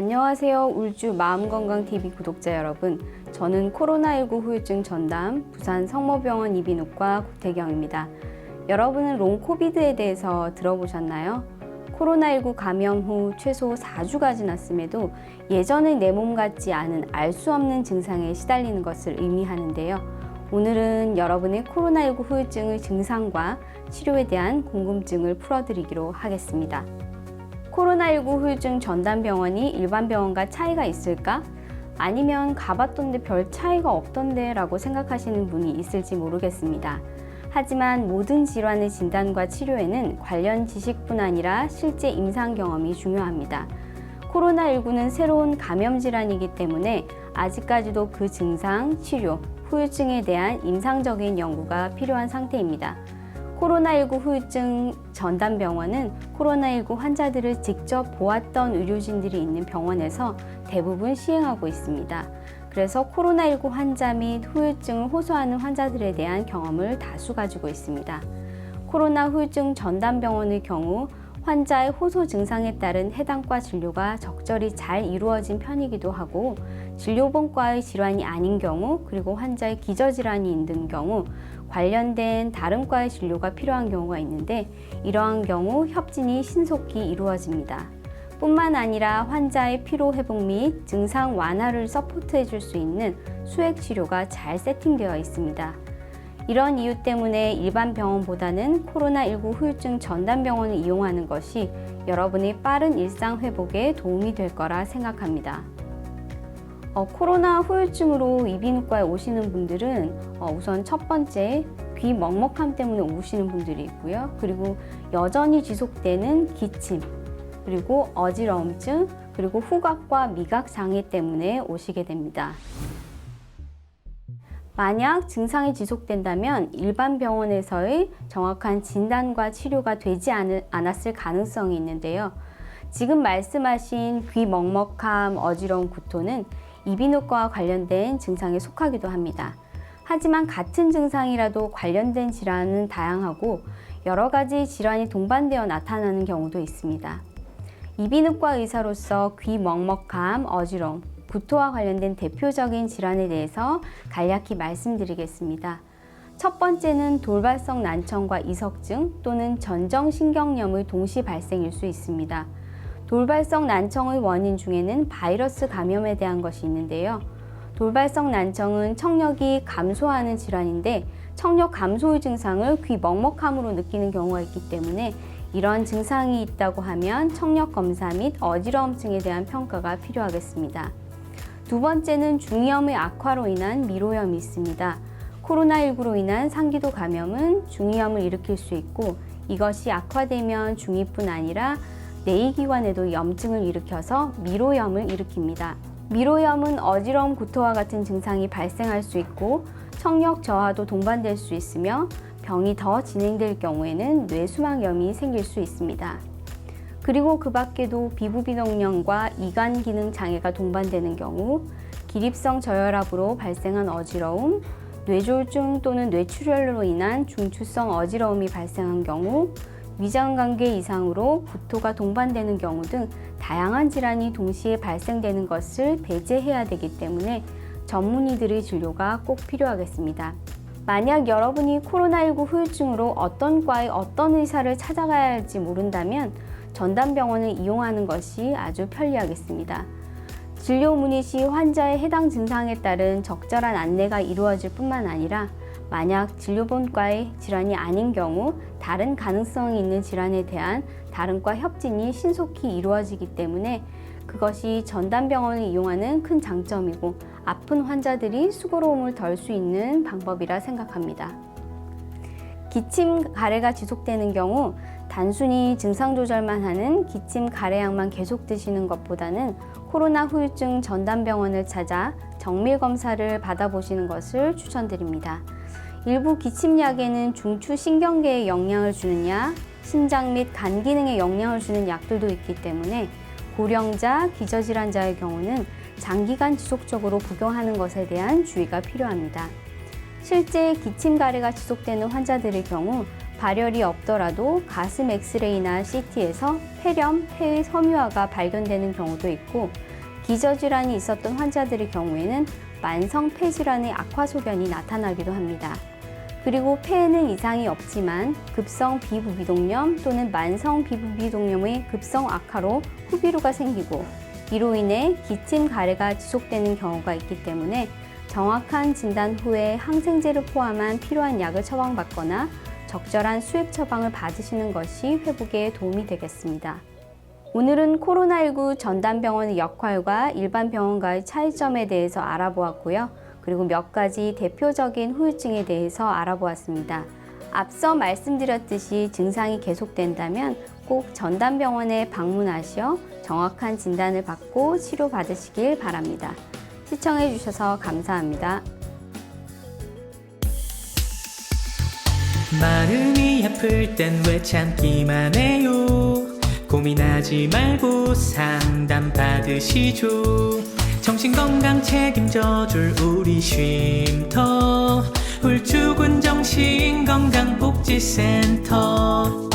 안녕하세요. 울주 마음건강TV 구독자 여러분. 저는 코로나19 후유증 전담 부산 성모병원 이비인후과 국태경입니다. 여러분은 롱코비드에 대해서 들어보셨나요? 코로나19 감염 후 최소 4주가 지났음에도 예전의 내 몸 같지 않은 알 수 없는 증상에 시달리는 것을 의미하는데요. 오늘은 여러분의 코로나19 후유증의 증상과 치료에 대한 궁금증을 풀어드리기로 하겠습니다. 코로나19 후유증 전담병원이 일반 병원과 차이가 있을까? 아니면 가봤던데 별 차이가 없던데 라고 생각하시는 분이 있을지 모르겠습니다. 하지만 모든 질환의 진단과 치료에는 관련 지식뿐 아니라 실제 임상 경험이 중요합니다. 코로나19는 새로운 감염 질환이기 때문에 아직까지도 그 증상, 치료, 후유증에 대한 임상적인 연구가 필요한 상태입니다. 코로나19 후유증 전담병원은 코로나19 환자들을 직접 보았던 의료진들이 있는 병원에서 대부분 시행하고 있습니다. 그래서 코로나19 환자 및 후유증을 호소하는 환자들에 대한 경험을 다수 가지고 있습니다. 코로나 후유증 전담병원의 경우 환자의 호소 증상에 따른 해당 과 진료가 적절히 잘 이루어진 편이기도 하고, 진료본과의 질환이 아닌 경우, 그리고 환자의 기저질환이 있는 경우 관련된 다른 과의 진료가 필요한 경우가 있는데, 이러한 경우 협진이 신속히 이루어집니다. 뿐만 아니라 환자의 피로회복 및 증상 완화를 서포트해 줄 수 있는 수액 치료가 잘 세팅되어 있습니다. 이런 이유 때문에 일반 병원보다는 코로나19 후유증 전담병원을 이용하는 것이 여러분의 빠른 일상 회복에 도움이 될 거라 생각합니다. 코로나 후유증으로 이비인후과에 오시는 분들은 우선 첫 번째, 귀 먹먹함 때문에 오시는 분들이 있고요. 그리고 여전히 지속되는 기침, 그리고 어지러움증, 그리고 후각과 미각 장애 때문에 오시게 됩니다. 만약 증상이 지속된다면 일반 병원에서의 정확한 진단과 치료가 되지 않았을 가능성이 있는데요. 지금 말씀하신 귀 먹먹함, 어지러움, 구토는 이비인후과와 관련된 증상에 속하기도 합니다. 하지만 같은 증상이라도 관련된 질환은 다양하고 여러 가지 질환이 동반되어 나타나는 경우도 있습니다. 이비인후과 의사로서 귀 먹먹함, 어지러움, 구토와 관련된 대표적인 질환에 대해서 간략히 말씀드리겠습니다. 첫 번째는 돌발성 난청과 이석증 또는 전정신경염의 동시 발생일 수 있습니다. 돌발성 난청의 원인 중에는 바이러스 감염에 대한 것이 있는데요. 돌발성 난청은 청력이 감소하는 질환인데 청력 감소의 증상을 귀 먹먹함으로 느끼는 경우가 있기 때문에 이런 증상이 있다고 하면 청력 검사 및 어지러움증에 대한 평가가 필요하겠습니다. 두 번째는 중이염의 악화로 인한 미로염이 있습니다. 코로나19로 인한 상기도 감염은 중이염을 일으킬 수 있고, 이것이 악화되면 중이뿐 아니라 내이기관에도 염증을 일으켜서 미로염을 일으킵니다. 미로염은 어지러움, 구토와 같은 증상이 발생할 수 있고 청력 저하도 동반될 수 있으며 병이 더 진행될 경우에는 뇌수막염이 생길 수 있습니다. 그리고 그 밖에도 비부비동염과 이관 기능 장애가 동반되는 경우, 기립성 저혈압으로 발생한 어지러움, 뇌졸중 또는 뇌출혈로 인한 중추성 어지러움이 발생한 경우, 위장관계 이상으로 구토가 동반되는 경우 등 다양한 질환이 동시에 발생되는 것을 배제해야 되기 때문에 전문의들의 진료가 꼭 필요하겠습니다. 만약 여러분이 코로나19 후유증으로 어떤 과의 어떤 의사를 찾아가야 할지 모른다면 전담병원을 이용하는 것이 아주 편리하겠습니다. 진료 문의 시 환자의 해당 증상에 따른 적절한 안내가 이루어질 뿐만 아니라 만약 진료본과의 질환이 아닌 경우 다른 가능성이 있는 질환에 대한 다른 과 협진이 신속히 이루어지기 때문에 그것이 전담병원을 이용하는 큰 장점이고 아픈 환자들이 수고로움을 덜 수 있는 방법이라 생각합니다. 기침, 가래가 지속되는 경우 단순히 증상 조절만 하는 기침, 가래약만 계속 드시는 것보다는 코로나 후유증 전담병원을 찾아 정밀 검사를 받아보시는 것을 추천드립니다. 일부 기침약에는 중추 신경계에 영향을 주는 약, 심장 및 간 기능에 영향을 주는 약들도 있기 때문에 고령자, 기저질환자의 경우는 장기간 지속적으로 복용하는 것에 대한 주의가 필요합니다. 실제 기침, 가래가 지속되는 환자들의 경우 발열이 없더라도 가슴 엑스레이나 CT에서 폐렴, 폐의 섬유화가 발견되는 경우도 있고, 기저질환이 있었던 환자들의 경우에는 만성 폐질환의 악화 소견이 나타나기도 합니다. 그리고 폐에는 이상이 없지만 급성 비부비동염 또는 만성 비부비동염의 급성 악화로 후비루가 생기고 이로 인해 기침 가래가 지속되는 경우가 있기 때문에 정확한 진단 후에 항생제를 포함한 필요한 약을 처방받거나 적절한 수액 처방을 받으시는 것이 회복에 도움이 되겠습니다. 오늘은 코로나19 전담병원의 역할과 일반 병원과의 차이점에 대해서 알아보았고요. 그리고 몇 가지 대표적인 후유증에 대해서 알아보았습니다. 앞서 말씀드렸듯이 증상이 계속된다면 꼭 전담병원에 방문하셔 정확한 진단을 받고 치료받으시길 바랍니다. 시청해 주셔서 감사합니다. 마음이 아플 땐 왜 참기만 해요. 고민하지 말고 상담 받으시죠. 정신건강 책임져줄 우리 쉼터 훌쭉은 정신건강복지센터.